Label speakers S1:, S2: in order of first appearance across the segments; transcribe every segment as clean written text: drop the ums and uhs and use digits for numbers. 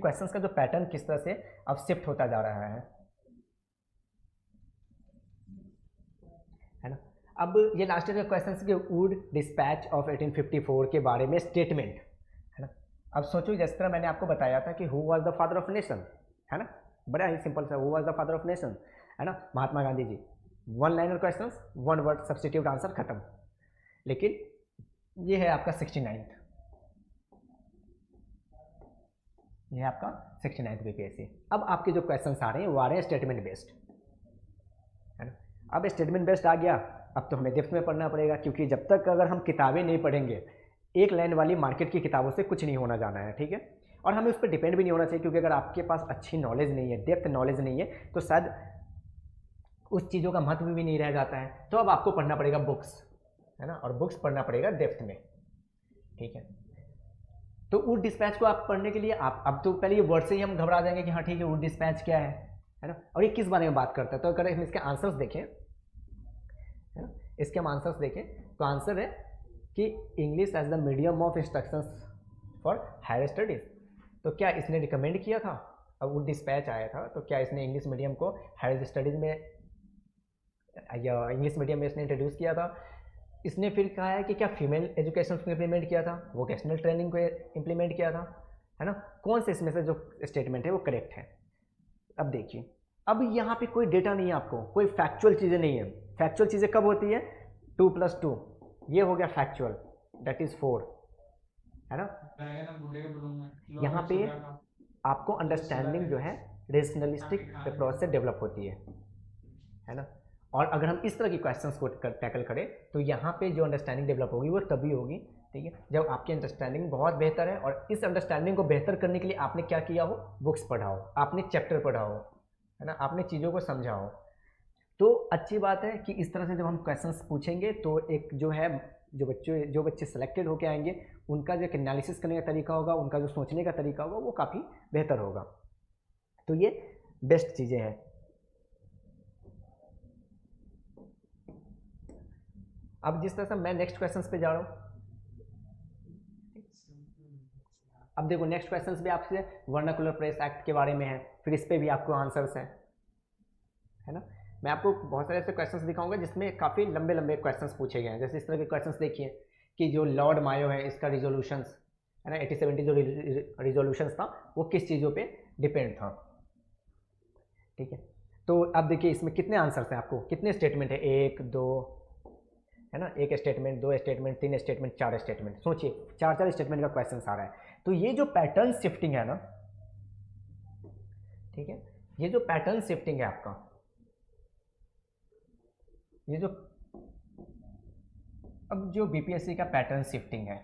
S1: Questions का जो pattern किस तरह से अब शिफ्ट होता जा रहा है ना। अब ये लास्ट ईयर का क्वेश्चन कि वुड डिस्पैच ऑफ 1854 के बारे में स्टेटमेंट है ना। अब सोचो जिस तरह मैंने आपको बताया था कि who was the father of nation है ना, बड़ा ही सिंपल सा, who was the father of nation है ना, Mahatma Gandhi ji. One liner question, one word substitute answer खत्म। लेकिन ये है आपका 69th, ये है आपका 69th बीपीएससी। अब आपके जो क्वेश्चन आ रहे हैं वो आ रहे हैं स्टेटमेंट बेस्ड है ना। अब स्टेटमेंट बेस्ड आ गया, अब तो हमें डेप्थ में पढ़ना पड़ेगा, क्योंकि जब तक अगर हम किताबें नहीं पढ़ेंगे, एक लाइन वाली मार्केट की किताबों से कुछ नहीं होना जाना है, ठीक है। और हमें उस पर डिपेंड भी नहीं होना चाहिए, क्योंकि अगर आपके पास अच्छी नॉलेज नहीं है, डेप्थ नॉलेज नहीं है, तो शायद उस चीज़ों का महत्व भी नहीं रह जाता है। तो अब आपको पढ़ना पड़ेगा बुक्स है ना, और बुक्स पढ़ना पड़ेगा डेप्थ में, ठीक है। तो वुड डिस्पैच को आप पढ़ने के लिए आप अब तो पहले ये वर्ड से ही हम घबरा जाएंगे कि हाँ ठीक है वुड डिस्पैच क्या है ना, और ये किस बारे में बात करता है। तो अगर हम इसके आंसर्स देखें है ना, इसके हम आंसर्स देखें तो आंसर है कि English as the medium of instructions for higher studies. तो क्या इसने रिकमेंड किया था, अब वुड डिस्पैच आया था तो क्या इसने इंग्लिश मीडियम को हायर स्टडीज में या इंग्लिश मीडियम में इसने इंट्रोड्यूस किया था। इसने फिर कहा है कि क्या फीमेल एजुकेशन को इम्प्लीमेंट किया था, वोकेशनल ट्रेनिंग को इम्प्लीमेंट किया था है ना। कौन से इसमें से जो स्टेटमेंट है वो करेक्ट है। अब देखिए, अब यहाँ पे कोई डेटा नहीं है, आपको कोई फैक्चुअल चीज़ें नहीं है। फैक्चुअल चीज़ें कब होती है, 2+2, ये हो गया फैक्चुअल, दैट इज 4 है ना। यहाँ पे आपको अंडरस्टैंडिंग जो है रेशनलिस्टिक अप्रोच से डेवलप होती है ना। और अगर हम इस तरह की क्वेश्चंस को टैकल करें तो यहाँ पे जो अंडरस्टैंडिंग डेवलप होगी वो तभी होगी, ठीक है, जब आपकी अंडरस्टैंडिंग बहुत बेहतर है। और इस अंडरस्टैंडिंग को बेहतर करने के लिए आपने क्या किया हो, बुक्स पढ़ा हो, आपने चैप्टर पढ़ा हो है ना, आपने चीज़ों को समझा हो। तो अच्छी बात है कि इस तरह से जब हम क्वेश्चंस पूछेंगे तो एक जो है जो बच्चे सेलेक्टेड होकर आएंगे उनका जो एनालिसिस करने का तरीका होगा, उनका जो सोचने का तरीका होगा वो काफ़ी बेहतर होगा। तो ये बेस्ट चीज़ें हैं। अब जिस तरह से मैं नेक्स्ट क्वेश्चंस पे जा रहा हूँ, अब देखो नेक्स्ट क्वेश्चंस भी आपसे वर्नाकुलर प्रेस एक्ट के बारे में है, फिर इस पे भी आपको आंसर्स हैं है ना। मैं आपको बहुत सारे ऐसे क्वेश्चंस दिखाऊंगा जिसमें काफ़ी लंबे लंबे क्वेश्चंस पूछे गए हैं। जैसे इस तरह के क्वेश्चंस देखिए कि जो लॉर्ड मायो है इसका रिजोल्यूशंस है ना, 80-70 जो रिजोल्यूशंस था वो किस चीज़ों पे डिपेंड था, ठीक है। तो अब देखिए इसमें कितने आंसर्स हैं, आपको कितने स्टेटमेंट है, 1 2 है ना, 1 स्टेटमेंट, 2 स्टेटमेंट, 3 स्टेटमेंट, 4 स्टेटमेंट। सोचिए 4 स्टेटमेंट का क्वेश्चन आ रहा है। तो ये जो पैटर्न शिफ्टिंग है ना, ठीक है, ये जो पैटर्न शिफ्टिंग है आपका, ये जो अब जो बीपीएससी का पैटर्न शिफ्टिंग है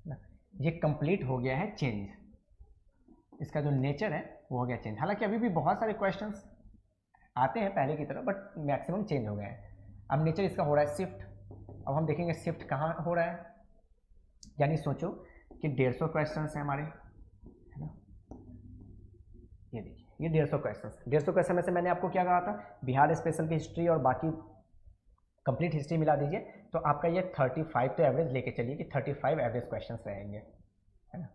S1: ना, ये कंप्लीट हो गया है चेंज। इसका जो नेचर है वो हो गया चेंज। हालांकि अभी भी बहुत सारे क्वेश्चंस आते हैं पहले की तरह, बट मैक्सिमम चेंज हो गए हैं। अब नेचर इसका हो रहा है शिफ्ट। अब हम देखेंगे शिफ्ट कहाँ हो रहा है। यानी सोचो कि 150 क्वेश्चन है हमारे है ना, ये देखिए ये 150 क्वेश्चन में से मैंने आपको क्या कहा था, बिहार स्पेशल की हिस्ट्री और बाकी कंप्लीट हिस्ट्री मिला दीजिए तो आपका ये 35 तो एवरेज लेके चलिए कि 35 एवरेज क्वेश्चन रहेंगे है ना।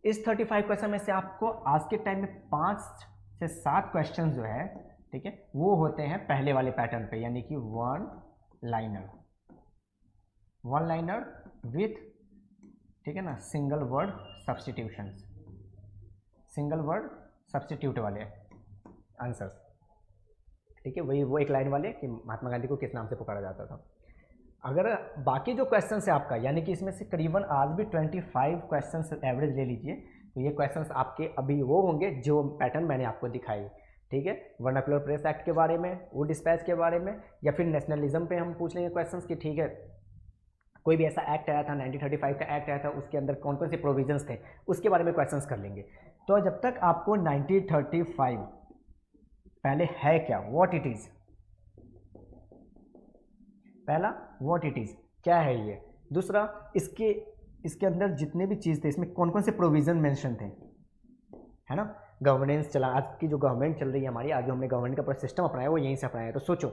S1: इस 35 क्वेश्चन में से आपको आज के टाइम में 5 से 7 क्वेश्चन जो है, ठीक है, वो होते हैं पहले वाले पैटर्न पे, यानी कि वन लाइनर विथ, ठीक है ना, single word substitutions, single word substitute वाले आंसर्स, ठीक है, वही वो एक लाइन वाले कि महात्मा गांधी को किस नाम से पुकारा जाता था। अगर बाकी जो क्वेश्चन है आपका, यानी कि इसमें से करीबन आज भी 25 क्वेश्चन एवरेज ले लीजिए, तो ये क्वेश्चंस आपके अभी वो होंगे जो पैटर्न मैंने आपको दिखाई, ठीक है, वर्नाकुलर प्रेस एक्ट के बारे में, वुड डिस्पैच के बारे में, या फिर नेशनलिज्म पे हम पूछ लेंगे क्वेश्चंस कि ठीक है कोई भी ऐसा एक्ट आया था, 1935 का एक्ट आया था, उसके अंदर कौन कौन से प्रोविजंस थे उसके बारे में क्वेश्चंस कर लेंगे। तो जब तक आपको 1935 पहले है क्या, व्हाट इट इज़, पहला व्हाट इट इज़ क्या है ये, दूसरा इसके अंदर जितने भी चीज़ थे इसमें कौन कौन से प्रोविज़न मेंशन थे है ना। गवर्नेंस चला, आज की जो गवर्नमेंट चल रही है हमारी, आज जो हमने गवर्नमेंट का पूरा सिस्टम अपनाया वो यहीं से अपनाया है। तो सोचो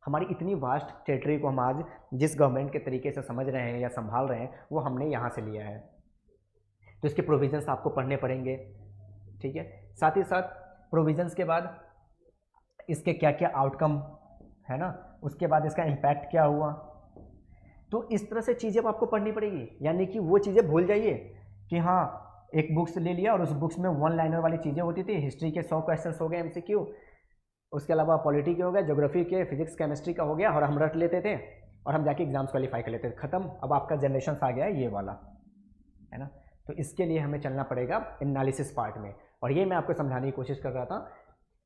S1: हमारी इतनी वास्ट टेरिटरी को हम आज जिस गवर्नमेंट के तरीके से समझ रहे हैं या संभाल रहे हैं वो हमने यहाँ से लिया है तो इसके प्रोविजंस आपको पढ़ने पड़ेंगे, ठीक है। साथ ही साथ प्रोविजंस के बाद इसके क्या क्या आउटकम है ना, उसके बाद इसका इम्पैक्ट क्या हुआ, तो इस तरह से चीज़ें अब आपको पढ़नी पड़ेगी। यानी कि वो चीज़ें भूल जाइए कि हाँ एक बुक्स ले लिया और उस बुक्स में वन लाइनर वाली चीज़ें होती थी, हिस्ट्री के 100 क्वेश्चन हो गए MCQ, उसके अलावा पॉलिटी के हो गए, ज्योग्राफी के, फिजिक्स केमिस्ट्री का हो गया, और हम रट लेते थे और हम जाके एग्जाम्स क्वालिफाई कर लेते थे, खत्म। अब आपका जनरेशन आ गया है ये वाला, है ना। तो इसके लिए हमें चलना पड़ेगा एनालिसिस पार्ट में, और ये मैं आपको समझाने की कोशिश कर रहा था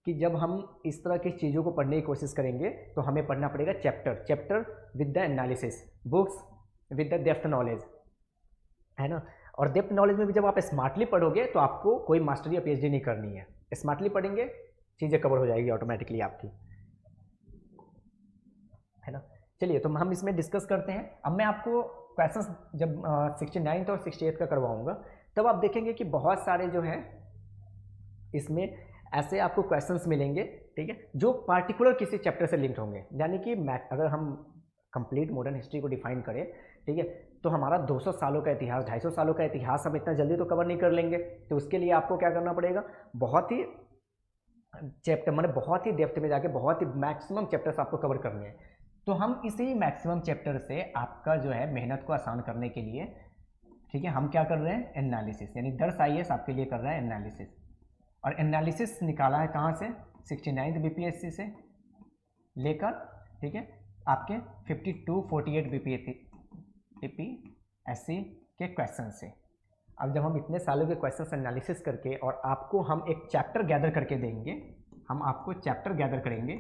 S1: कि जब हम इस तरह की चीज़ों को पढ़ने की कोशिश करेंगे तो हमें पढ़ना पड़ेगा chapter with the analysis, books with the depth knowledge, है ना। और डेप्थ नॉलेज में भी जब आप स्मार्टली पढ़ोगे तो आपको कोई मास्टरी या PhD नहीं करनी है, स्मार्टली पढ़ेंगे चीज़ें कवर हो जाएगी ऑटोमेटिकली आपकी, है ना। चलिए तो हम इसमें डिस्कस करते हैं। अब मैं आपको क्वेश्चंस जब 69 और 68 का करवाऊंगा तब आप देखेंगे कि बहुत सारे जो हैं इसमें ऐसे आपको क्वेश्चंस मिलेंगे, ठीक है, जो पार्टिकुलर किसी चैप्टर से लिंक्ड होंगे। यानी कि अगर हम कंप्लीट मॉडर्न हिस्ट्री को डिफाइन करें, ठीक है, तो हमारा 200 सालों का इतिहास, 250 सालों का इतिहास हम इतना जल्दी तो कवर नहीं कर लेंगे। तो उसके लिए आपको क्या करना पड़ेगा, बहुत ही चैप्टर मतलब बहुत ही डेप्थ में जाके बहुत ही मैक्सिमम चैप्टर्स आपको कवर करने हैं। तो हम इसी मैक्सिमम चैप्टर से आपका जो है मेहनत को आसान करने के लिए, ठीक है, हम क्या कर रहे हैं, एनालिसिस, यानी 10 IAS आपके लिए कर रहा है एनालिसिस। और एनालिसिस निकाला है कहाँ से, 69 BPSC से लेकर, ठीक है, आपके 52 48 BPSC के क्वेश्चन से। अब जब हम इतने सालों के क्वेश्चन एनालिसिस करके और आपको हम एक चैप्टर गैदर करके देंगे, हम आपको चैप्टर गैदर करेंगे,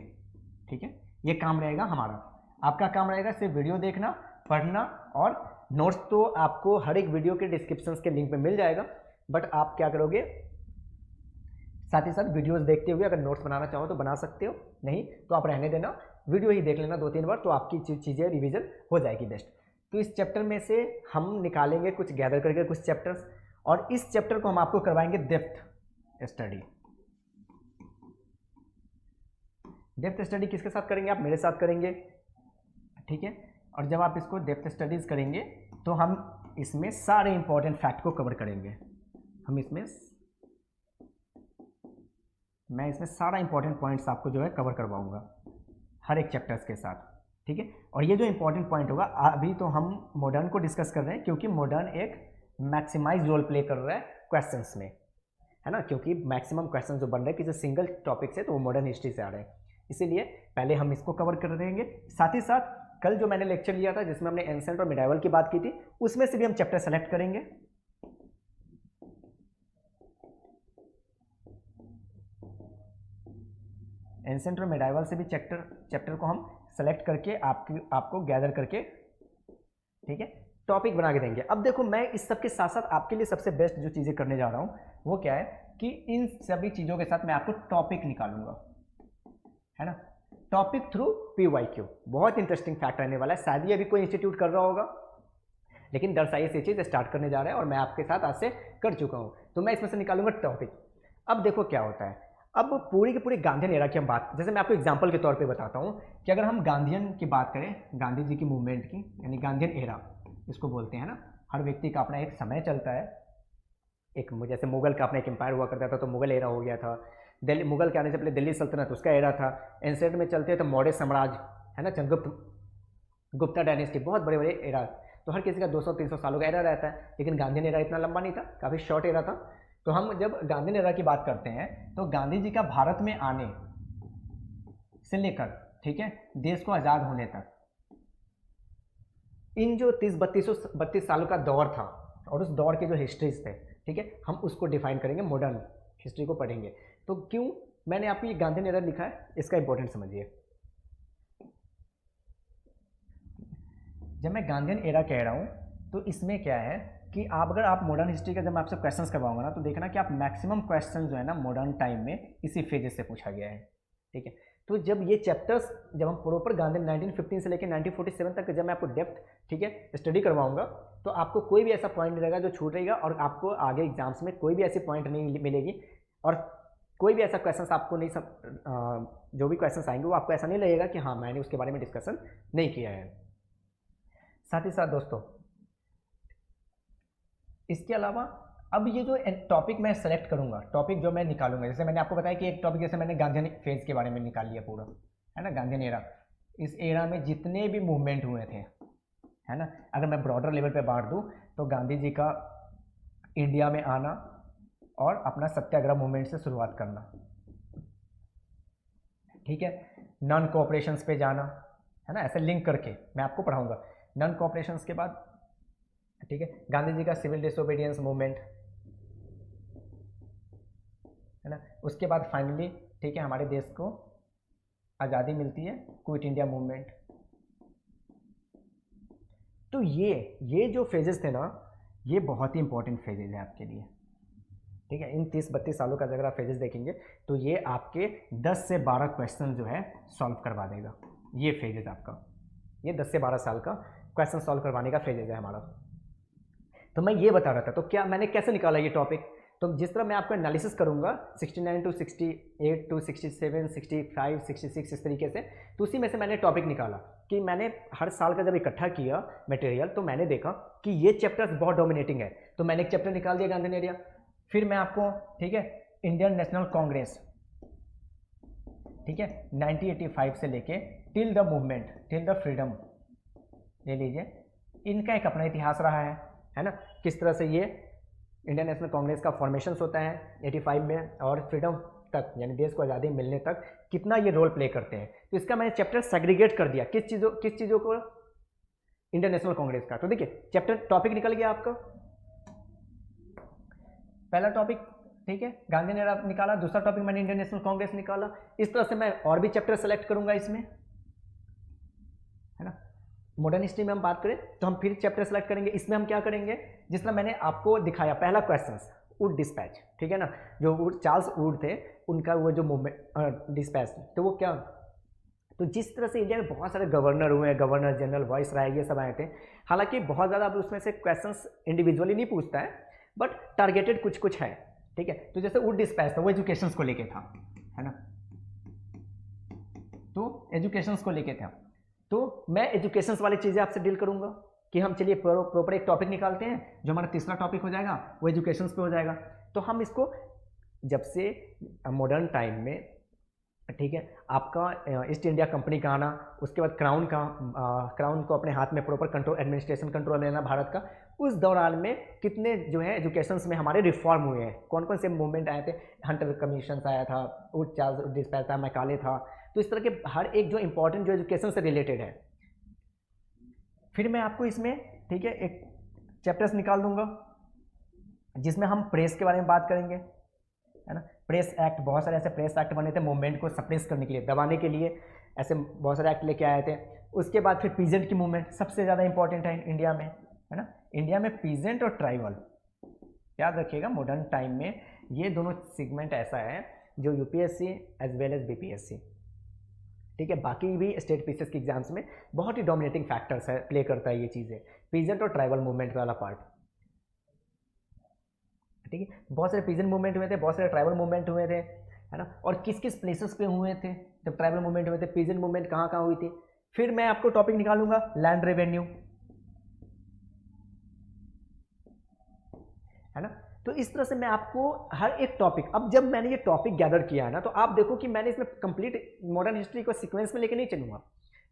S1: ठीक है, ये काम रहेगा हमारा। आपका काम रहेगा सिर्फ वीडियो देखना, पढ़ना, और नोट्स तो आपको हर एक वीडियो के डिस्क्रिप्शन के लिंक में मिल जाएगा, बट आप क्या करोगे, साथ ही साथ वीडियोस देखते हुए अगर नोट्स बनाना चाहो तो बना सकते हो, नहीं तो आप रहने देना, वीडियो ही देख लेना 2-3 बार, तो आपकी चीज़ें रिवीजन हो जाएगी बेस्ट। तो इस चैप्टर में से हम निकालेंगे कुछ गैदर करके कुछ चैप्टर्स, और इस चैप्टर को हम आपको करवाएंगे डेप्थ स्टडी। डेप्थ स्टडी किसके साथ करेंगे, आप मेरे साथ करेंगे, ठीक है। और जब आप इसको डेप्थ स्टडीज करेंगे तो हम इसमें सारे इंपॉर्टेंट फैक्ट को कवर करेंगे। मैं इसमें सारा इंपॉर्टेंट पॉइंट्स आपको जो है कवर करवाऊंगा हर एक चैप्टर्स के साथ, ठीक है। और ये जो इंपॉर्टेंट पॉइंट होगा, अभी तो हम मॉडर्न को डिस्कस कर रहे हैं क्योंकि मॉडर्न एक मैक्सिमाइज रोल प्ले कर रहा है क्वेश्चंस में, है ना, क्योंकि मैक्सिमम क्वेश्चन जो बन रहे हैं किसी सिंगल टॉपिक से तो वो मॉडर्न हिस्ट्री से आ रहे हैं, इसीलिए पहले हम इसको कवर कर देंगे। साथ ही साथ कल जो मैंने लेक्चर लिया था जिसमें हमने एंसेंट और मिडाइवल की बात की थी, उसमें से भी हम चैप्टर सेलेक्ट करेंगे, एंसेंट और मिडाइवल से भी चैप्टर को हम सेलेक्ट करके आपको गैदर करके, ठीक है, टॉपिक बना के देंगे। अब देखो मैं इस सब के साथ साथ आपके लिए सबसे बेस्ट जो चीज़ें करने जा रहा हूँ वो क्या है कि इन सभी चीज़ों के साथ मैं आपको टॉपिक निकालूंगा, है ना, टॉपिक थ्रू PYQ। बहुत इंटरेस्टिंग फैक्ट रहने वाला है, शायद ये अभी कोई इंस्टीट्यूट कर रहा होगा, लेकिन 10 IAS ये चीज़ स्टार्ट करने जा रहा है और मैं आपके साथ आज से कर चुका हूँ, तो मैं इसमें से निकालूंगा टॉपिक। अब देखो क्या होता है, अब पूरी की पूरी गांधीयन एरा की हम बात, जैसे मैं आपको एग्जांपल के तौर पे बताता हूँ कि अगर हम गांधीयन की बात करें, गांधी जी की मूवमेंट की, यानी गांधीयन एरा इसको बोलते हैं ना, हर व्यक्ति का अपना एक समय चलता है, एक जैसे मुगल का अपना एक एम्पायर हुआ करता था तो मुगल एरा हो गया था, दिल्ली मुगल के आने से पहले दिल्ली सल्तनत उसका एरा था, एंसेंट में चलते तो मौर्य साम्राज्य, है ना, चंद्रगुप्त गुप्ता डायनेस्टी, बहुत बड़े बड़े एरा, तो हर किसी का 200-300 सालों का एरा रहता है, लेकिन गांधीयन एरा इतना लंबा नहीं था, काफ़ी शॉर्ट एरा था। तो हम जब गांधीयन एरा की बात करते हैं तो गांधी जी का भारत में आने से लेकर, ठीक है, देश को आज़ाद होने तक, इन जो 32 सालों का दौर था और उस दौर के जो हिस्ट्रीज थे, ठीक है, हम उसको डिफाइन करेंगे, मॉडर्न हिस्ट्री को पढ़ेंगे। तो क्यों मैंने आपको ये गांधीयन एरा लिखा है, इसका इंपॉर्टेंट समझिए। जब मैं गांधीयन एरा कह रहा हूँ तो इसमें क्या है कि अगर आप मॉडर्न हिस्ट्री का जब मैं आपसे क्वेश्चंस करवाऊंगा ना, तो देखना कि आप मैक्सिमम क्वेश्चन जो है ना मॉडर्न टाइम में इसी फेजेस से पूछा गया है, ठीक है। तो जब ये चैप्टर्स, जब हम प्रॉपर गांधी 1915 से लेकर 1947 तक जब मैं आपको डेप्थ, ठीक है, स्टडी करवाऊंगा, तो आपको कोई भी ऐसा पॉइंट नहीं रहेगा जो छूट रहेगा, और आपको आगे एग्जाम्स में कोई भी ऐसी पॉइंट नहीं मिलेगी, और कोई भी ऐसा क्वेश्चन आपको नहीं जो भी क्वेश्चन आएंगे वो आपको ऐसा नहीं लगेगा कि हाँ मैंने उसके बारे में डिस्कशन नहीं किया है। साथ ही साथ दोस्तों इसके अलावा अब ये जो टॉपिक मैं सेलेक्ट करूँगा, टॉपिक जो मैं निकालूंगा, जैसे मैंने आपको बताया कि एक टॉपिक जैसे मैंने गांधीयन फेज के बारे में निकाल लिया पूरा, है ना, गांधीयन एरा, इस एरा में जितने भी मूवमेंट हुए थे, है ना, अगर मैं ब्रॉडर लेवल पे बांट दूँ तो गांधी जी का इंडिया में आना और अपना सत्याग्रह मूवमेंट से शुरुआत करना, ठीक है, नॉन कोऑपरेशंस पे जाना, है ना, ऐसे लिंक करके मैं आपको पढ़ाऊंगा। नॉन कोऑपरेशंस के बाद, ठीक है, गांधी जी का सिविल डिसोबीडियंस मूवमेंट, है ना, उसके बाद फाइनली, ठीक है, हमारे देश को आज़ादी मिलती है, क्विट इंडिया मूवमेंट। तो ये जो फेजेस थे ना, ये बहुत ही इंपॉर्टेंट फेजेस है आपके लिए, ठीक है। इन 30-32 सालों का अगर आप फेजेस देखेंगे तो ये आपके 10 से 12 क्वेश्चन जो है सॉल्व करवा देगा। ये फेजेस आपका, ये 10 से 12 साल का क्वेश्चन सॉल्व करवाने का फेजेस है हमारा। तो मैं ये बता रहा था, तो क्या मैंने कैसे निकाला ये टॉपिक, तो जिस तरह मैं आपको एनालिसिस करूंगा 69 टू 68 टू 67 65 66 इस तरीके से, तो उसी में से मैंने टॉपिक निकाला कि मैंने हर साल का जब इकट्ठा किया मटेरियल तो मैंने देखा कि ये चैप्टर्स बहुत डोमिनेटिंग है, तो मैंने एक चैप्टर निकाल दिया गांधीयन एरिया। फिर मैं आपको, ठीक है, इंडियन नेशनल कांग्रेस, ठीक है, 1985 से लेके till the movement, till the freedom ले लीजिए, इनका एक अपना इतिहास रहा है ना, किस तरह से ये इंडियन नेशनल कांग्रेस का फॉर्मेशन होता है 85 में और फ्रीडम तक, यानी देश को आज़ादी मिलने तक कितना ये रोल प्ले करते हैं। तो इसका मैंने चैप्टर सेग्रीगेट कर दिया, किस चीज़ों को, इंडियन नेशनल कांग्रेस का। तो देखिए चैप्टर टॉपिक निकल गया आपका, पहला टॉपिक, ठीक है, गांधी ने निकाला, दूसरा टॉपिक मैंने इंडियन नेशनल कांग्रेस निकाला। इस तरह से मैं और भी चैप्टर सेलेक्ट करूंगा इसमें, है ना। मॉडर्न हिस्ट्री में हम बात करें तो हम फिर चैप्टर सेलेक्ट करेंगे, इसमें हम क्या करेंगे, जिस तरह मैंने आपको दिखाया पहला क्वेश्चन वुड डिस्पैच, ठीक है ना, जो वुड चार्ल्स वुड थे उनका वो जो मूवमेंट डिस्पैच, तो वो क्या, तो जिस तरह से इंडिया में बहुत सारे गवर्नर हुए, गवर्नर जनरल, वॉइस राय, ये सब आए थे, हालांकि बहुत ज़्यादा अब उसमें से क्वेश्चंस इंडिविजुअली नहीं पूछता है, बट टारगेटेड कुछ कुछ है, ठीक है। तो जैसे वुड डिस्पैच था वो एजुकेशंस को लेके था, है ना, तो एजुकेशंस को लेके था, तो मैं एजुकेशंस वाली चीज़ें आपसे डील करूंगा कि हम चलिए प्रॉपर एक टॉपिक निकालते हैं, जो हमारा तीसरा टॉपिक हो जाएगा वो एजुकेशंस पे हो जाएगा। तो हम इसको जब से मॉडर्न टाइम में, ठीक है, आपका ईस्ट इंडिया कंपनी का आना, उसके बाद क्राउन को अपने हाथ में प्रॉपर कंट्रोल, एडमिनिस्ट्रेशन कंट्रोल लेना भारत का, उस दौरान में कितने जो है एजुकेशंस में हमारे रिफॉर्म हुए हैं, कौन कौन से मूवमेंट आए थे, हंटर कमीशन आया था, वुड चार्ल्स डिस्पैच था, मैकाले था, तो इस तरह के हर एक जो इंपॉर्टेंट जो एजुकेशन से रिलेटेड है। फिर मैं आपको इसमें, ठीक है, एक चैप्टर्स निकाल दूंगा जिसमें हम प्रेस के बारे में बात करेंगे, है ना, प्रेस एक्ट, बहुत सारे ऐसे प्रेस एक्ट बने थे मूवमेंट को सप्रेस करने के लिए, दबाने के लिए, ऐसे बहुत सारे एक्ट लेके आए थे। उसके बाद फिर पीजेंट की मूवमेंट सबसे ज़्यादा इंपॉर्टेंट है इंडिया में, है ना, इंडिया में पीजेंट और ट्राइबल, याद रखिएगा मॉडर्न टाइम में ये दोनों सेगमेंट ऐसा है जो UPSC as well as BPSC, ठीक है, बाकी भी स्टेट पीसीएस के एग्जाम्स में बहुत ही डोमिनेटिंग फैक्टर्स है, प्ले करता है ये चीज़ें, पीजेंट और ट्राइबल मूवमेंट वाला पार्ट, ठीक है, बहुत सारे पीजेंट मूवमेंट हुए थे, बहुत सारे ट्राइबल मूवमेंट हुए थे, है ना, और किस किस प्लेसेस पे हुए थे जब ट्राइबल मूवमेंट हुए थे, पीजेंट मूवमेंट कहाँ कहाँ हुई थी। फिर मैं आपको टॉपिक निकालूंगा लैंड रेवेन्यू, है ना। तो इस तरह से मैं आपको हर एक टॉपिक, अब जब मैंने ये टॉपिक गैदर किया है ना, तो आप देखो कि मैंने इसमें कंप्लीट मॉडर्न हिस्ट्री को सीक्वेंस में लेके नहीं चलूंगा,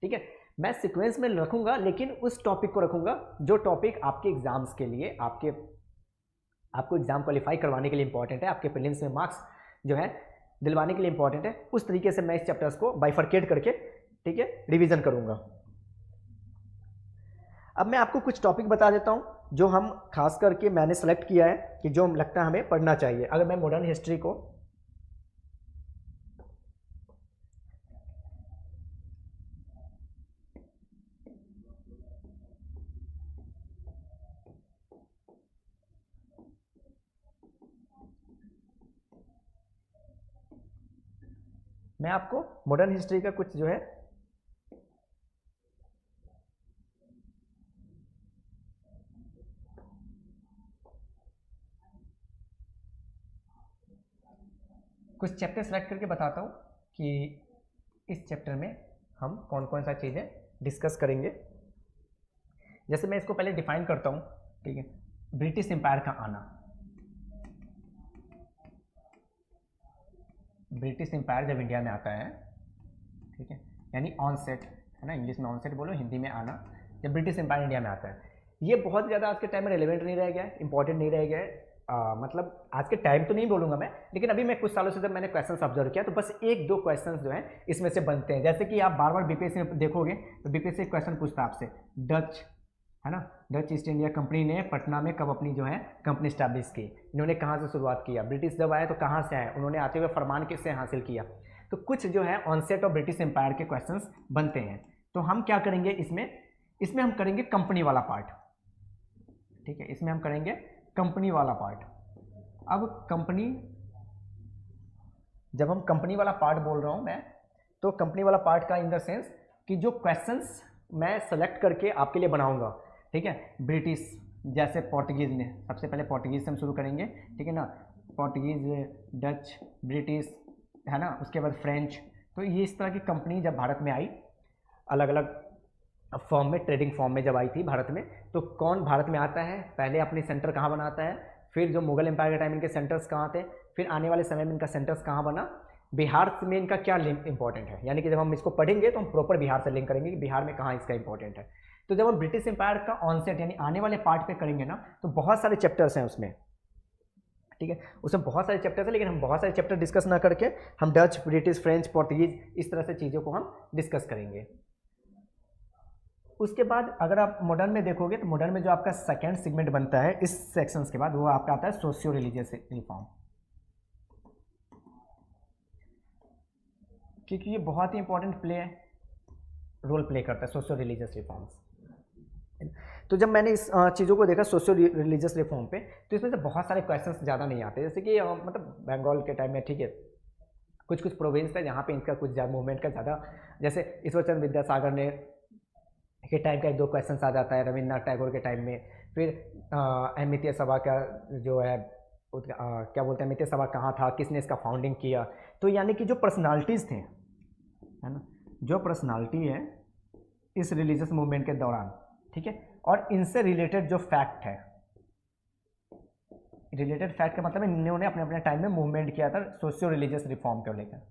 S1: ठीक है, मैं सीक्वेंस में रखूंगा, लेकिन उस टॉपिक को रखूंगा जो टॉपिक आपके एग्जाम्स के लिए, आपको एग्जाम क्वालिफाई करवाने के लिए इंपॉर्टेंट है, आपके प्रीलिम्स में मार्क्स जो है दिलवाने के लिए इंपॉर्टेंट है, उस तरीके से मैं इस चैप्टर्स को बाइफरकेट करके, ठीक है, रिवीजन करूंगा। अब मैं आपको कुछ टॉपिक बता देता हूं जो हम खास करके मैंने सेलेक्ट किया है कि जो लगता है हमें पढ़ना चाहिए अगर मैं मॉडर्न हिस्ट्री को, मैं आपको मॉडर्न हिस्ट्री का कुछ जो है कुछ चैप्टर सेलेक्ट करके बताता हूँ कि इस चैप्टर में हम कौन कौन सा चीज़ें डिस्कस करेंगे। जैसे मैं इसको पहले डिफाइन करता हूँ, ठीक है, ब्रिटिश एम्पायर का आना, ब्रिटिश एम्पायर जब इंडिया में आता है, ठीक है, यानी ऑनसेट है ना, इंग्लिश में ऑनसेट बोलो, हिंदी में आना, जब ब्रिटिश एम्पायर इंडिया में आता है, ये बहुत ज़्यादा आज के टाइम में रिलेवेंट नहीं रह गया है, इंपॉर्टेंट नहीं रह गया है। मतलब आज के टाइम तो नहीं बोलूँगा मैं, लेकिन अभी मैं कुछ सालों से जब मैंने क्वेश्चंस ऑब्जर्व किया तो बस एक दो क्वेश्चंस जो हैं इसमें से बनते हैं। जैसे कि आप बार बार बीपीएससी में देखोगे तो बीपीएससी एक क्वेश्चन पूछता है आपसे, डच है ना, डच ईस्ट इंडिया कंपनी ने पटना में कब अपनी जो है कंपनी स्टैब्लिश की, इन्होंने कहाँ से शुरुआत किया, ब्रिटिश जब आए तो कहाँ से आए, उन्होंने आते हुए फरमान किससे हासिल किया। तो कुछ जो है ऑनसेट और ब्रिटिश एम्पायर के क्वेश्चंस बनते हैं। तो हम क्या करेंगे इसमें हम करेंगे कंपनी वाला पार्ट, ठीक है, इसमें हम करेंगे कंपनी वाला पार्ट। अब कंपनी, जब हम कंपनी वाला पार्ट बोल रहा हूं मैं, तो कंपनी वाला पार्ट का इन द सेंस कि जो क्वेश्चंस मैं सेलेक्ट करके आपके लिए बनाऊंगा, ठीक है, ब्रिटिश, जैसे पोर्टुगीज ने, सबसे पहले पोर्टुगीज से हम शुरू करेंगे, ठीक है ना, पोर्टुगीज, डच, ब्रिटिश है ना, उसके बाद फ्रेंच। तो ये इस तरह की कंपनी जब भारत में आई, अलग अलग फॉर्म में, ट्रेडिंग फॉर्म में जब आई थी भारत में, तो कौन भारत में आता है, पहले अपनी सेंटर कहाँ बनाता है, फिर जो मुगल एम्पायर के टाइम इनके सेंटर्स कहाँ थे, फिर आने वाले समय में इनका सेंटर्स कहाँ बना, बिहार में इनका क्या लिंक इंपॉर्टेंट है, यानी कि जब हम इसको पढ़ेंगे तो हम प्रॉपर बिहार से लिंक करेंगे कि बिहार में कहाँ इसका इंपॉर्टेंट है। तो जब हम ब्रिटिश एम्पायर का ऑनसेट यानी आने वाले पार्ट पे करेंगे ना, तो बहुत सारे चैप्टर्स हैं उसमें, ठीक है, उसमें बहुत सारे चैप्टर्स हैं, लेकिन हम बहुत सारे चैप्टर डिस्कस ना करके हम डच, ब्रिटिश, फ्रेंच, पोर्तुगीज इस तरह से चीज़ों को हम डिस्कस करेंगे। उसके बाद अगर आप मॉडर्न में देखोगे तो मॉडर्न में जो आपका सेकेंड सेगमेंट बनता है इस सेक्शंस के बाद, वो आपका आता है सोशियो रिलीजियस रिफॉर्म, क्योंकि ये बहुत ही इंपॉर्टेंट रोल प्ले करता है सोशियो रिलीजियस रिफॉर्म्स। तो जब मैंने इस चीज़ों को देखा सोशियो रिलीजियस रिफॉर्म पे, तो इसमें से बहुत सारे क्वेश्चंस ज़्यादा नहीं आते, जैसे कि मतलब बंगाल के टाइम में, ठीक है, कुछ कुछ प्रोविंस है जहाँ पे इनका कुछ ज़्यादा मूवमेंट का ज़्यादा, जैसे ईश्वरचंद्र विद्यासागर ने के टाइम का एक दो क्वेश्चन आ जाता है, रविन्द्रनाथ टैगोर के टाइम में, फिर अमितीय सभा का जो है क्या बोलते हैं, अमितीय सभा कहाँ था, किसने इसका फाउंडिंग किया। तो यानी कि जो पर्सनालिटीज़ थे, है ना, जो पर्सनालिटी है इस रिलीजियस मूवमेंट के दौरान, ठीक है, और इनसे रिलेटेड जो फैक्ट है, रिलेटेड फैक्ट का मतलब इन्होंने अपने अपने टाइम में मूवमेंट किया था सोशियो रिलीजियस रिफॉर्म को लेकर,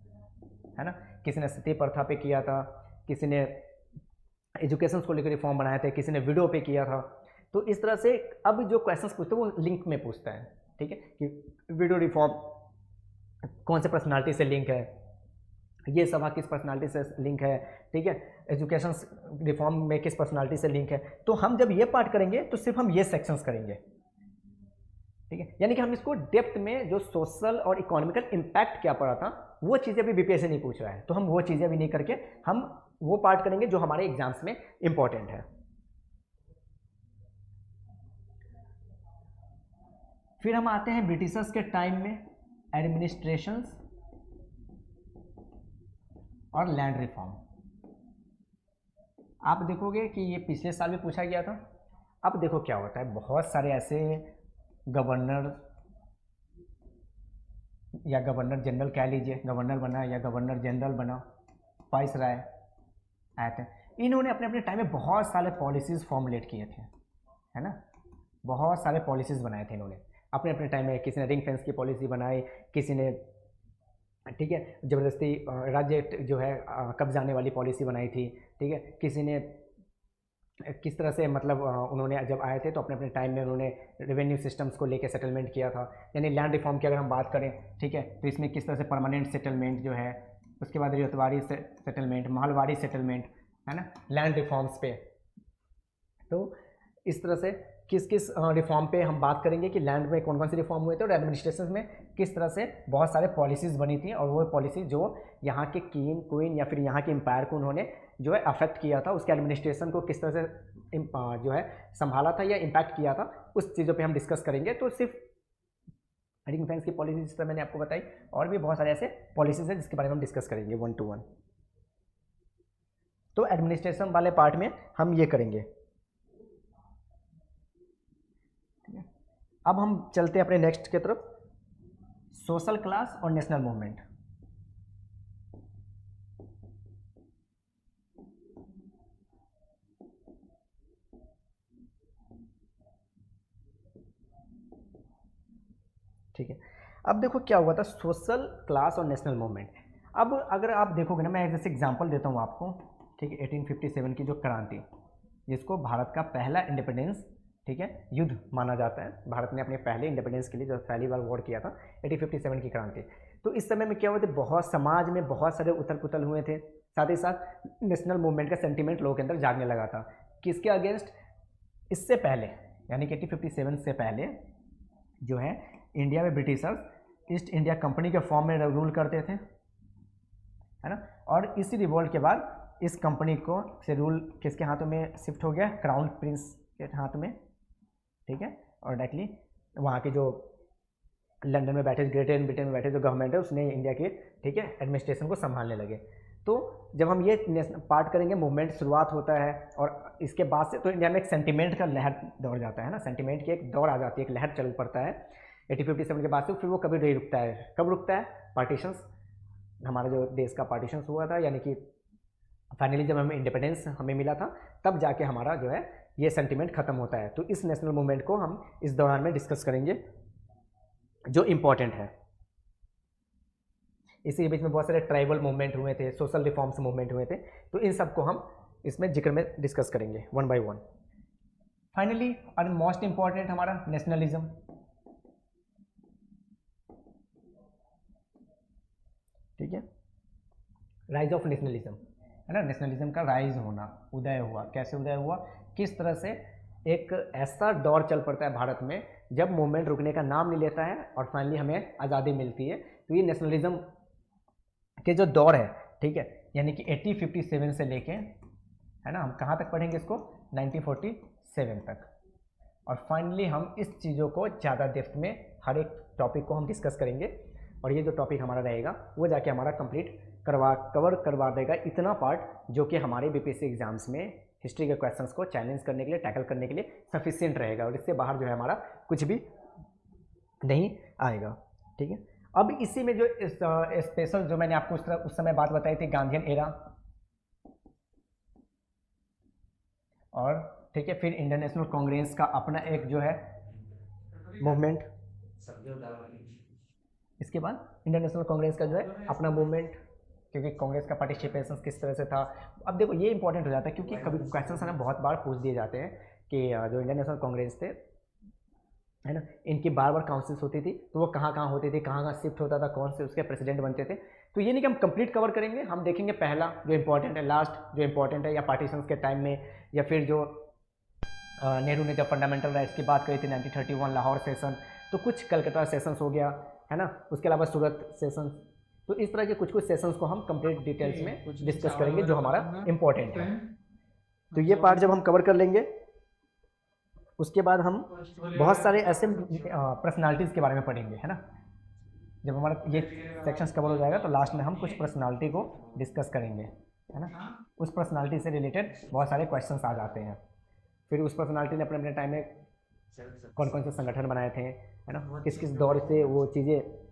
S1: है ना, किसी ने सती प्रथा पे किया था, किसी ने एजुकेशन को लेकर रिफॉर्म बनाए थे, किसी ने विडो पे किया था। तो इस तरह से अब जो क्वेश्चंस पूछते हैं वो लिंक में पूछता है, ठीक है, कि विडो रिफॉर्म कौन से पर्सनालिटी से लिंक है, ये सभा किस पर्सनालिटी से लिंक है, ठीक है, एजुकेशन रिफॉर्म में किस पर्सनालिटी से लिंक है। तो हम जब ये पार्ट करेंगे तो सिर्फ हम ये सेक्शंस करेंगे, ठीक है, यानी कि हम इसको डेप्थ में जो सोशल और इकोनॉमिकल इम्पैक्ट क्या पड़ा था वो चीज़ें अभी बीपीएससी नहीं पूछ रहा है, तो हम वो चीज़ें अभी नहीं करके हम वो पार्ट करेंगे जो हमारे एग्जाम्स में इंपॉर्टेंट है। फिर हम आते हैं ब्रिटिशर्स के टाइम में एडमिनिस्ट्रेशंस और लैंड रिफॉर्म। आप देखोगे कि ये पिछले साल भी पूछा गया था। अब देखो क्या होता है, बहुत सारे ऐसे गवर्नर या गवर्नर जनरल कह लीजिए, गवर्नर बना या गवर्नर जनरल बना, वाइस राय आए थे, इन्होंने अपने अपने टाइम में बहुत सारे पॉलिसीज़ फॉर्मुलेट किए थे, है ना, बहुत सारे पॉलिसीज़ बनाए थे इन्होंने अपने अपने टाइम में। किसी ने रिंग फेंस की पॉलिसी बनाई, किसी ने, ठीक है, ज़बरदस्ती राज्य जो है कब्जाने वाली पॉलिसी बनाई थी, ठीक है, किसी ने किस तरह से मतलब उन्होंने जब आए थे तो अपने अपने टाइम में उन्होंने रेवेन्यू सिस्टम्स को लेकर सेटलमेंट किया था। यानी लैंड रिफॉर्म की अगर हम बात करें, ठीक है, तो इसमें किस तरह से परमानेंट सेटलमेंट जो है, उसके बाद रियतवाड़ी सेटलमेंट, महलवाड़ी सेटलमेंट, है ना, लैंड रिफॉर्म्स पे। तो इस तरह से किस किस रिफॉर्म पे हम बात करेंगे कि लैंड में कौन कौन से रिफॉर्म हुए थे और एडमिनिस्ट्रेशन में किस तरह से बहुत सारे पॉलिसीज़ बनी थी, और वो पॉलिसी जो यहाँ के किंग क्वीन या फिर यहाँ के एम्पायर को उन्होंने जो है अफेक्ट किया था, उसके एडमिनिस्ट्रेशन को किस तरह से जो है संभाला था या इम्पैक्ट किया था, उस चीज़ों पे हम डिस्कस करेंगे। तो सिर्फ रिंग फेंस की पॉलिसी जिस तरह मैंने आपको बताई, और भी बहुत सारे ऐसे पॉलिसीज हैं जिसके बारे में हम डिस्कस करेंगे 1 to 1। तो एडमिनिस्ट्रेशन वाले पार्ट में हम ये करेंगे। अब हम चलते हैं अपने नेक्स्ट की तरफ, सोशल क्लास और नेशनल मूवमेंट। ठीक है, अब देखो क्या हुआ था, सोशल क्लास और नेशनल मूवमेंट। अब अगर आप देखोगे ना, मैं एक जैसे एग्जांपल देता हूँ आपको, ठीक है, 1857 की जो क्रांति, जिसको भारत का पहला इंडिपेंडेंस, ठीक है, युद्ध माना जाता है। भारत ने अपने पहले इंडिपेंडेंस के लिए जो पहली बार वॉर किया था, 1857 की क्रांति। तो इस समय में क्या हुआ था, बहुत समाज में बहुत सारे उथल पुथल हुए थे, साथ ही साथ नेशनल मूवमेंट का सेंटीमेंट लोगों के अंदर जागने लगा था। किसके अगेंस्ट? इससे पहले, यानी कि 1857 से पहले जो है इंडिया में ब्रिटिशर्स ईस्ट इंडिया कंपनी के फॉर्म में रूल करते थे, है ना। और इसी रिवॉल्ट के बाद इस कंपनी को से रूल किसके हाथों में शिफ्ट हो गया? क्राउन प्रिंस के हाथ में, ठीक है। और डायरेक्टली वहाँ के जो लंदन में बैठे, ग्रेट ब्रिटेन में बैठे जो गवर्नमेंट है, उसने इंडिया के, ठीक है, एडमिनिस्ट्रेशन को संभालने लगे। तो जब हम ये पार्ट करेंगे, मूवमेंट शुरुआत होता है और इसके बाद से तो इंडिया में एक सेंटिमेंट का लहर दौड़ जाता है ना, सेंटिमेंट की एक दौड़ आ जाती है, एक लहर चल पड़ता है 1857 के बाद से। फिर वो कभी नहीं रुकता है। कब रुकता है? पार्टीशंस, हमारा जो देश का पार्टीशंस हुआ था, यानी कि फाइनली जब हमें इंडिपेंडेंस हमें मिला था, तब जाके हमारा जो है ये सेंटिमेंट खत्म होता है। तो इस नेशनल मूवमेंट को हम इस दौरान में डिस्कस करेंगे जो इम्पोर्टेंट है। इसी बीच में बहुत सारे ट्राइबल मूवमेंट हुए थे, सोशल रिफॉर्म्स मूवमेंट हुए थे, तो इन सबको हम इसमें जिक्र में डिस्कस करेंगे वन बाय वन। फाइनली और मोस्ट इंपॉर्टेंट हमारा नेशनलिज्म, ठीक है, राइज ऑफ नेशनलिज्म, है ना। नेशनलिज्म का राइज होना, उदय हुआ, कैसे उदय हुआ, किस तरह से एक ऐसा दौर चल पड़ता है भारत में जब मूवमेंट रुकने का नाम नहीं लेता है और फाइनली हमें आज़ादी मिलती है। तो ये नेशनलिज्म के जो दौर है, ठीक है, यानी कि 1857 से लेके, है ना, हम कहाँ तक पढ़ेंगे इसको? 1947 तक। और फाइनली हम इस चीज़ों को ज़्यादा डेप्थ में हर एक टॉपिक को हम डिस्कस करेंगे, और ये जो टॉपिक हमारा रहेगा वो जाके हमारा कंप्लीट कवर करवा देगा इतना पार्ट जो कि हमारे बीपीएससी एग्जाम्स में हिस्ट्री के क्वेश्चंस को चैलेंज करने के लिए, टैकल करने के लिए सफिशिएंट रहेगा, और इससे बाहर जो है हमारा कुछ भी नहीं आएगा, ठीक है। अब इसी में जो स्पेशल जो मैंने आपको उस समय बात बताई थी, गांधीयन एरा, और ठीक है, फिर इंडियन नेशनल कांग्रेस का अपना एक जो है मूवमेंट, इसके बाद इंडियन नेशनल कांग्रेस का जो है अपना मूवमेंट, क्योंकि कांग्रेस का पार्टिसिपेशन किस तरह से था। अब देखो ये इंपॉर्टेंट हो जाता है, क्योंकि कभी क्वेश्चन ना बहुत बार पूछ दिए जाते हैं कि जो इंडियन नेशनल कांग्रेस थे, है ना, इनकी बार बार काउंसिल्स होती थी, तो वो कहाँ कहाँ होती थी, कहाँ कहाँ शिफ्ट होता था, कौन से उसके प्रेसिडेंट बनते थे। तो ये नहीं कि हम कंप्लीट कवर करेंगे, हम देखेंगे पहला जो इंपॉर्टेंट है, लास्ट जो इंपॉर्टेंट है, या पार्टीशंस के टाइम में, या फिर जो नेहरू ने जब फंडामेंटल राइट्स की बात करी थी 1931 लाहौर सेशन, तो कुछ कलकत्ता सेशंस हो गया, है ना, उसके अलावा सूरत सेशंस। तो इस तरह के कुछ कुछ सेशंस को हम कंप्लीट डिटेल्स में डिस्कस करेंगे जो हमारा इंपॉर्टेंट है। तो ये पार्ट जब हम कवर कर लेंगे, उसके बाद हम बहुत सारे ऐसे पर्सनालिटीज़ के बारे में पढ़ेंगे, है ना। जब हमारा ये सेक्शंस कवर हो जाएगा तो लास्ट में हम कुछ पर्सनालिटी को डिस्कस करेंगे, है ना। उस पर्सनालिटी से रिलेटेड बहुत सारे क्वेश्चंस आ जाते हैं। फिर उस पर्सनालिटी ने अपने अपने टाइम में कौन कौन से संगठन बनाए थे, है ना, किस किस दौर से वो चीज़ें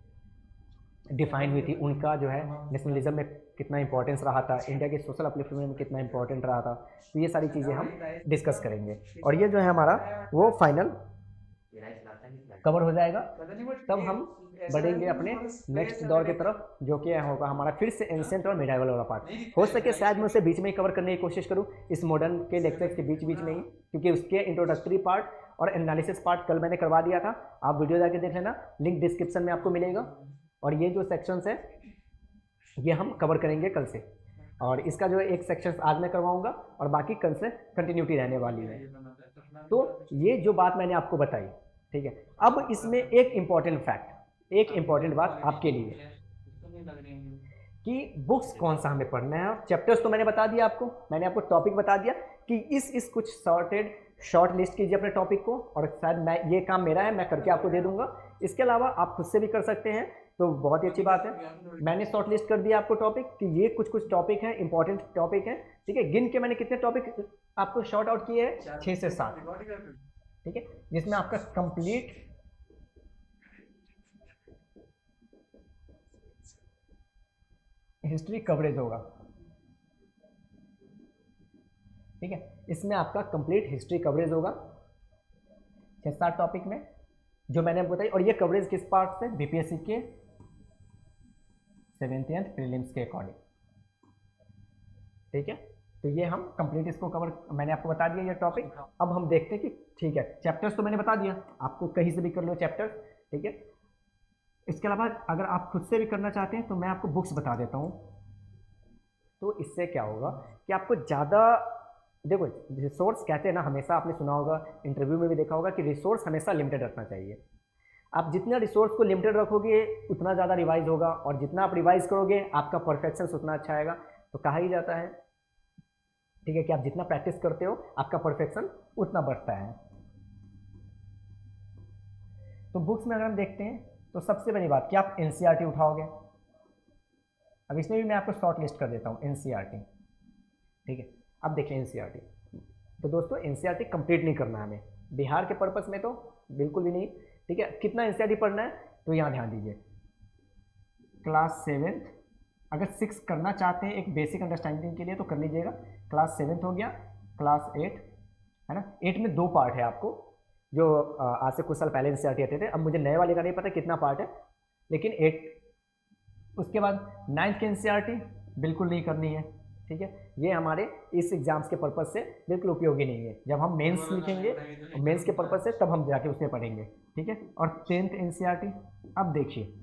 S1: डिफाइन हुई थी, उनका जो है नेशनलिज्म में कितना इंपॉर्टेंस रहा था, इंडिया के सोशल अपलिफ्टमेंट में कितना इंपॉर्टेंट रहा था। तो ये सारी चीज़ें हम डिस्कस करेंगे, और ये जो है हमारा वो फाइनल कवर हो जाएगा। तब हम बढ़ेंगे अपने नेक्स्ट दौर की तरफ, जो कि होगा हमारा फिर से एंशिएंट और मिडाइवल वाला पार्ट। हो सके शायद मैं उसे बीच में ही कवर करने की कोशिश करूँ, इस मॉडर्न के लेक्चर्स के बीच बीच में ही, क्योंकि उसके इंट्रोडक्टरी पार्ट और एनालिसिस पार्ट कल मैंने करवा दिया था, आप वीडियो जाके देख लेना, लिंक डिस्क्रिप्शन में आपको मिलेगा। और ये जो सेक्शंस है ये हम कवर करेंगे कल से, और इसका जो एक सेक्शन आज मैं करवाऊंगा और बाकी कल से कंटिन्यूटी रहने वाली है। तो ये जो बात मैंने आपको बताई, ठीक है। अब इसमें एक इंपॉर्टेंट फैक्ट, एक इंपॉर्टेंट बात आपके लिए, कि बुक्स कौन सा हमें पढ़ना है। चैप्टर्स तो मैंने बता दिया आपको, मैंने आपको टॉपिक बता दिया कि इस कुछ शॉर्ट लिस्ट कीजिए अपने टॉपिक को, और शायद मैं ये काम मेरा है, मैं करके आपको दे दूंगा। इसके अलावा आप खुद से भी कर सकते हैं, तो बहुत ही अच्छी बात है। मैंने शॉर्ट लिस्ट कर दिया आपको टॉपिक कि ये कुछ कुछ टॉपिक हैं, इंपॉर्टेंट टॉपिक हैं, ठीक है। गिन के मैंने कितने टॉपिक आपको शॉर्ट आउट किए हैं, 6 से 7, ठीक है, जिसमें आपका कंप्लीट हिस्ट्री कवरेज होगा, ठीक है। इसमें आपका कंप्लीट हिस्ट्री कवरेज होगा 6-7 टॉपिक में, जो मैंने बताई, और ये कवरेज किस पार्ट से, बीपीएससी के 70th प्रीलिम्स के अकॉर्डिंग। ठीक है, तो ये हम कंप्लीट इसको कवर, मैंने आपको बता दिया ये टॉपिक। अब हम देखते हैं कि ठीक है, चैप्टर्स तो मैंने बता दिया आपको, कहीं से भी कर लो चैप्टर। ठीक है, इसके अलावा अगर आप खुद से भी करना चाहते हैं तो मैं आपको बुक्स बता देता हूँ। तो इससे क्या होगा कि आपको ज़्यादा, देखो रिसोर्स कहते हैं ना, हमेशा आपने सुना होगा, इंटरव्यू में भी देखा होगा कि रिसोर्स हमेशा लिमिटेड रखना चाहिए। आप जितना रिसोर्स को लिमिटेड रखोगे उतना ज़्यादा रिवाइज होगा, और जितना आप रिवाइज करोगे आपका परफेक्शन उतना अच्छा आएगा। तो कहा ही जाता है, ठीक है, कि आप जितना प्रैक्टिस करते हो आपका परफेक्शन उतना बढ़ता है। तो बुक्स में अगर हम देखते हैं तो सबसे बड़ी बात कि आप एनसीईआरटी उठाओगे। अब इसमें भी मैं आपको शॉर्ट लिस्ट कर देता हूँ एनसीईआरटी। ठीक है, अब देखिए एनसीईआरटी, तो दोस्तों एनसीईआरटी कंप्लीट नहीं करना है हमें बिहार के पर्पस में, तो बिल्कुल भी नहीं। ठीक है, कितना एनसीईआरटी पढ़ना है, तो यहाँ ध्यान दीजिए, क्लास 7th, अगर 6 करना चाहते हैं एक बेसिक अंडरस्टैंडिंग के लिए तो कर लीजिएगा। क्लास 7th हो गया, क्लास 8 है ना, 8 में 2 पार्ट है आपको, जो आज से कुछ साल पहले एनसीईआरटी आते थे, अब मुझे नए वाले का नहीं पता कितना पार्ट है, लेकिन 8। उसके बाद 9th की एनसीईआरटी बिल्कुल नहीं करनी है। ठीक है, ये हमारे इस एग्जाम्स के पर्पज़ से बिल्कुल उपयोगी नहीं है। जब हम मेंस लिखेंगे और मेंस के पर्पज़ से तब हम जाके उसमें पढ़ेंगे। ठीक है, और 10th एनसीईआरटी, अब देखिए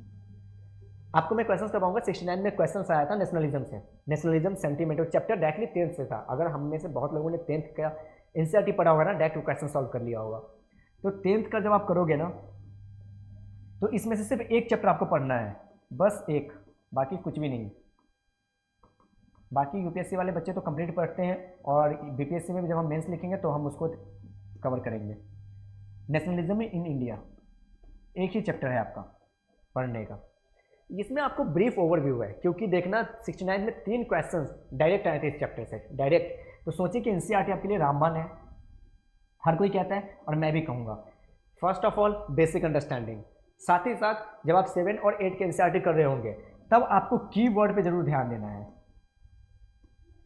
S1: आपको मैं क्वेश्चंस करवाऊंगा। 69 में क्वेश्चंस आया था नेशनलिज्म से, nationalism sentiment chapter directly 10th से था। अगर हम में से बहुत लोगों ने 10th का एनसीईआरटी पढ़ा होगा ना, डायरेक्ट क्वेश्चन सॉल्व कर लिया होगा। तो 10th का जब आप करोगे ना, तो इसमें से सिर्फ एक चैप्टर आपको पढ़ना है, बस एक, बाकी कुछ भी नहीं। बाकी यूपीएससी वाले बच्चे तो कंप्लीट पढ़ते हैं, और बीपीएससी में भी जब हम मेंस लिखेंगे तो हम उसको कवर करेंगे। नेशनलिज्म इन इंडिया एक ही चैप्टर है आपका पढ़ने का। इसमें आपको ब्रीफ ओवरव्यू है, क्योंकि देखना 69 में 3 क्वेश्चंस डायरेक्ट आए थे इस चैप्टर से, डायरेक्ट। तो सोचिए कि एनसीईआरटी आपके लिए रामबाण है, हर कोई कहता है और मैं भी कहूँगा। First of all basic understanding, साथ ही साथ जब आप 7 और 8 के एनसीईआरटी कर रहे होंगे तब आपको कीवर्ड पे जरूर ध्यान देना है।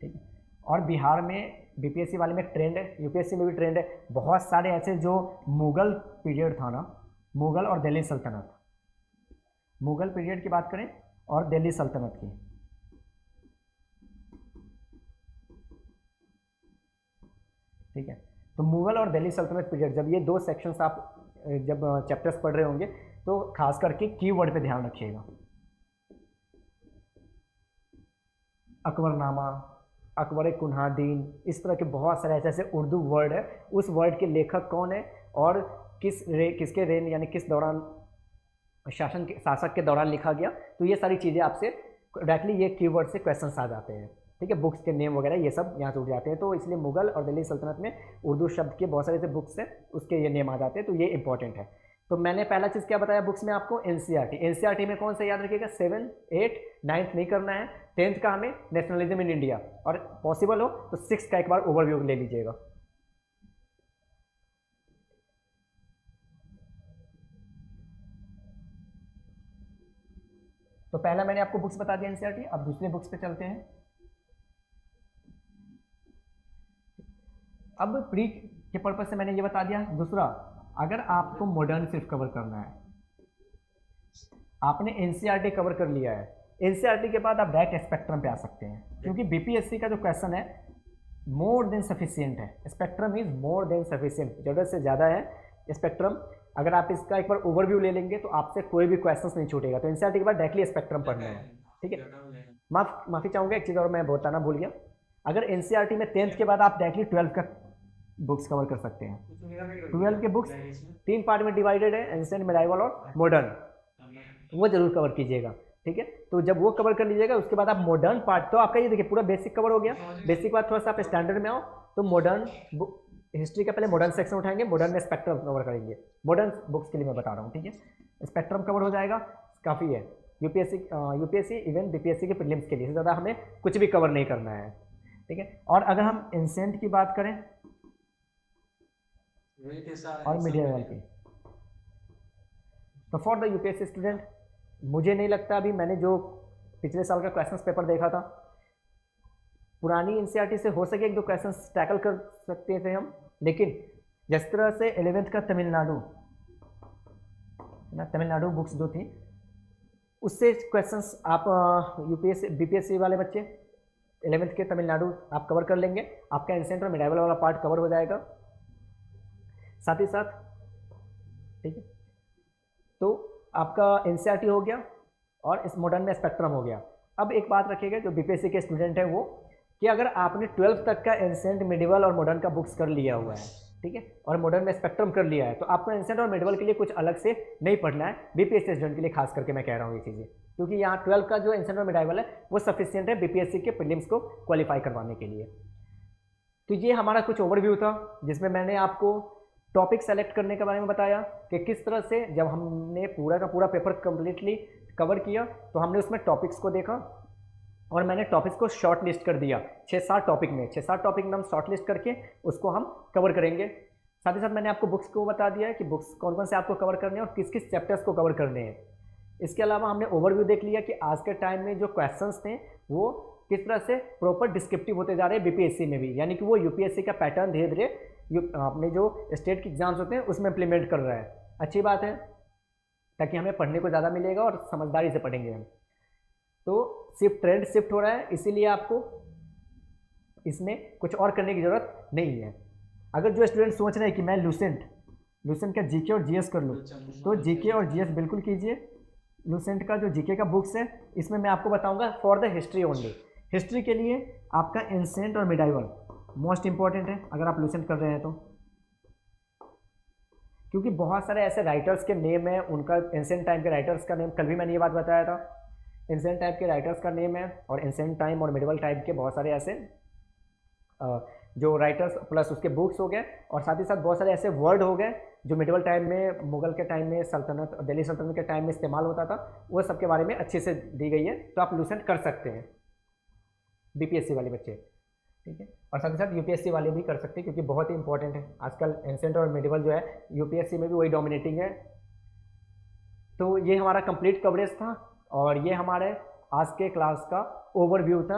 S1: ठीक है, और बिहार में बीपीएससी वाले में ट्रेंड है, यूपीएससी में भी ट्रेंड है, बहुत सारे ऐसे जो मुगल पीरियड था ना, मुगल और दिल्ली सल्तनत, मुगल पीरियड की बात करें और दिल्ली सल्तनत की, ठीक है, तो मुगल और दिल्ली सल्तनत पीरियड, जब ये 2 सेक्शंस आप जब चैप्टर्स पढ़ रहे होंगे तो खास करके कीवर्ड पे ध्यान रखिएगा। अकबरनामा, अकबर कुन्हादीन, इस तरह के बहुत सारे ऐसे ऐसे उर्दू वर्ड है, उस वर्ड के लेखक कौन है और किसके रेन यानी किस दौरान शासक के दौरान लिखा गया। तो ये सारी चीज़ें आपसे डायरेक्टली ये कीवर्ड से क्वेश्चंस आ जाते हैं। ठीक है, बुक्स के नेम वगैरह ये सब यहाँ से उठ जाते हैं, तो इसलिए मुगल और दिल्ली सल्तनत में उर्दू शब्द के बहुत सारे ऐसे बुक्स हैं, उसके ये नेम आ जाते हैं, तो ये इंपॉर्टेंट है। तो मैंने पहला चीज़ क्या बताया बुक्स में आपको, एनसीईआरटी। एनसीईआरटी में कौन सा याद रखिएगा, 7, 8, 9th नहीं करना है, 10th का हमें नेशनलिज्म इन इंडिया, और पॉसिबल हो तो 6th का एक बार ओवरव्यू ले लीजिएगा। तो पहला मैंने आपको बुक्स बता दिया एनसीईआरटी, अब दूसरे बुक्स पे चलते हैं। अब प्री के पर्पज से मैंने ये बता दिया। दूसरा, अगर आपको मॉडर्न सिर्फ कवर करना है, आपने एनसीईआरटी कवर कर लिया है, एनसीईआरटी के बाद आप डायरेक्ट स्पेक्ट्रम पे आ सकते हैं, क्योंकि बीपीएससी का जो क्वेश्चन है मोर देन सफिशिएंट है, spectrum is more than sufficient, ज़रूरत से ज़्यादा है स्पेक्ट्रम। अगर आप इसका एक बार ओवरव्यू ले लेंगे तो आपसे कोई भी क्वेश्चन नहीं छूटेगा। तो एनसीईआरटी के बाद डायरेक्टली स्पेक्ट्रम पढ़ना है। ठीक है, माफ़ी चाहूँगा, एक चीज़ और मैं बताना भूल गया, अगर एनसीईआरटी में 10th के बाद आप डायरेक्टली 12 का बुक्स कवर कर सकते हैं। 12 के बुक्स 3 पार्ट में डिवाइडेड है, एंशिएंट, मेडाइवल और मॉडर्न, वो जरूर कवर कीजिएगा। ठीक है, तो जब वो कवर कर लीजिएगा उसके बाद आप मॉडर्न पार्ट, तो आपका ये देखिए पूरा बेसिक कवर हो गया। बेसिक बाद थोड़ा सा आप स्टैंडर्ड में आओ तो मॉडर्न हिस्ट्री का पहले मॉडर्न सेक्शन उठाएंगे, मॉडर्न में स्पेक्ट्रम कवर करेंगे। मॉडर्न बुक्स के लिए मैं बता रहा हूँ। ठीक है, स्पेक्ट्रम कवर हो जाएगा, काफ़ी है। यूपीएससी इवन बीपीएससी के प्रीलिम्स के लिए ज़्यादा हमें कुछ भी कवर नहीं करना है। ठीक है, और अगर हम एंशिएंट की बात करें और मिडिएवल की, तो फॉर द यूपीएससी स्टूडेंट मुझे नहीं लगता, अभी मैंने जो पिछले साल का क्वेश्चन पेपर देखा था, पुरानी एनसीईआरटी से हो सके 1-2 क्वेश्चन टैकल कर सकते थे हम, लेकिन जिस तरह से 11th का तमिलनाडु ना, तमिलनाडु बुक्स जो थी उससे क्वेश्चंस आप यूपीएससी बीपीएससी वाले बच्चे 11th के तमिलनाडु आप कवर कर लेंगे, आपका एंसेंट और मिडाइवल वाला पार्ट कवर हो जाएगा साथ ही साथ, ठीक है। तो आपका एनसीईआरटी हो गया और इस मॉडर्न में स्पेक्ट्रम हो गया। अब एक बात रखिएगा जो बीपीएससी के स्टूडेंट हैं वो, कि अगर आपने 12th तक का एंसेंट मिडिवल और मॉडर्न का बुक्स कर लिया हुआ है, ठीक है, और मॉडर्न में स्पेक्ट्रम कर लिया है, तो आपको एंसेंट और मिडिवल के लिए कुछ अलग से नहीं पढ़ना है। बीपीएससी स्टूडेंट के लिए खास करके मैं कह रहा हूँ ये चीज़ें, क्योंकि यहाँ 12 का जो एंसेंट और मिडाइवल है वो सफिशियंट है बीपीएससी के प्रीलिम्स को क्वालिफाई करवाने के लिए। तो ये हमारा कुछ ओवरव्यू था जिसमें मैंने आपको टॉपिक सेलेक्ट करने के बारे में बताया कि किस तरह से जब हमने पूरा का पूरा पेपर कंप्लीटली कवर किया तो हमने उसमें टॉपिक्स को देखा और मैंने टॉपिक्स को शॉर्ट लिस्ट कर दिया 6-7 टॉपिक में। 6-7 टॉपिक में हम शॉर्ट लिस्ट करके उसको हम कवर करेंगे। साथ ही साथ मैंने आपको बुक्स को बता दिया है कि बुक्स कौन कौन से आपको कवर करने हैं और किस किस चैप्टर्स को कवर करने हैं। इसके अलावा हमने ओवरव्यू देख लिया कि आज के टाइम में जो क्वेश्चंस थे वो किस तरह से प्रॉपर डिस्क्रिप्टिव होते जा रहे हैं बीपीएससी में भी, यानी कि वो यूपीएससी का पैटर्न धीरे धीरे अपने जो स्टेट के एग्जाम्स होते हैं उसमें इम्प्लीमेंट कर रहा है। अच्छी बात है, ताकि हमें पढ़ने को ज़्यादा मिलेगा और समझदारी से पढ़ेंगे हम। तो सिर्फ ट्रेंड शिफ्ट हो रहा है, इसीलिए आपको इसमें कुछ और करने की ज़रूरत नहीं है। अगर जो स्टूडेंट सोच रहे हैं कि मैं लूसेंट का जीके और जीएस कर लूँ, तो जीके और जीएस बिल्कुल कीजिए। लूसेंट का जो जीके का बुक्स है इसमें मैं आपको बताऊंगा for the history only. History के लिए आपका एंसेंट और मिडाइवल मोस्ट इंपॉर्टेंट है अगर आप लूसेंट कर रहे हैं तो, क्योंकि बहुत सारे ऐसे राइटर्स के नेम है, उनका एंसेंट टाइम के राइटर्स का नेम, कल भी मैंने ये बात बताया था, एंसेंट टाइप के राइटर्स का नेम है और एंसेंट टाइम और मिडिवल टाइप के बहुत सारे ऐसे जो राइटर्स प्लस उसके बुक्स हो गए, और साथ ही साथ बहुत सारे ऐसे वर्ड हो गए जो मिडिवल टाइम में, मुगल के टाइम में, सल्तनत दिल्ली सल्तनत के टाइम में इस्तेमाल होता था, वो सब के बारे में अच्छे से दी गई है। तो आप लूसेंट कर सकते हैं बीपीएससी वाले बच्चे, ठीक है, और साथ ही साथ यूपीएससी वाले भी कर सकते हैं क्योंकि बहुत ही इंपॉर्टेंट है। आजकल एंसेंट और मिडिवल जो है यूपीएससी में भी वही डोमिनेटिंग है। तो ये हमारा कंप्लीट कवरेज था और ये हमारे आज के क्लास का ओवरव्यू था।